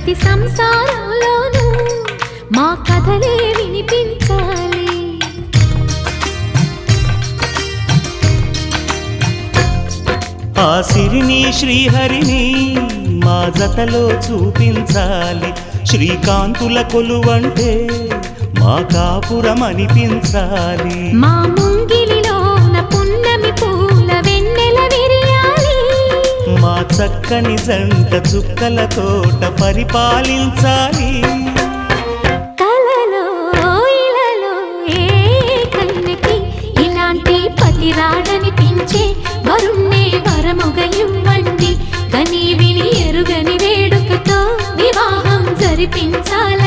ప్రతి సంసారంలోనూ మా కథలే వినిపించాలి. ఆ సిరిని శ్రీహరిని మా జతలో చూపించాలి. శ్రీకాంతుల కొలువంటే మా కాపురం అనిపించాలి. మా ముంగిలిలోన పున్నమి పూల వెన్నెల విరియాలి. మా చక్కని జంట చుక్కల తోట పరిపాలించాలి. కలలో ఇలలో ఏ కన్నెకి ఇలాంటి పతి రాడనిపించే వరుణ్ణే వరముగా ఇవ్వండి. కని విని ఎరుగని వేడుకతో వివాహం జరిపించాలి.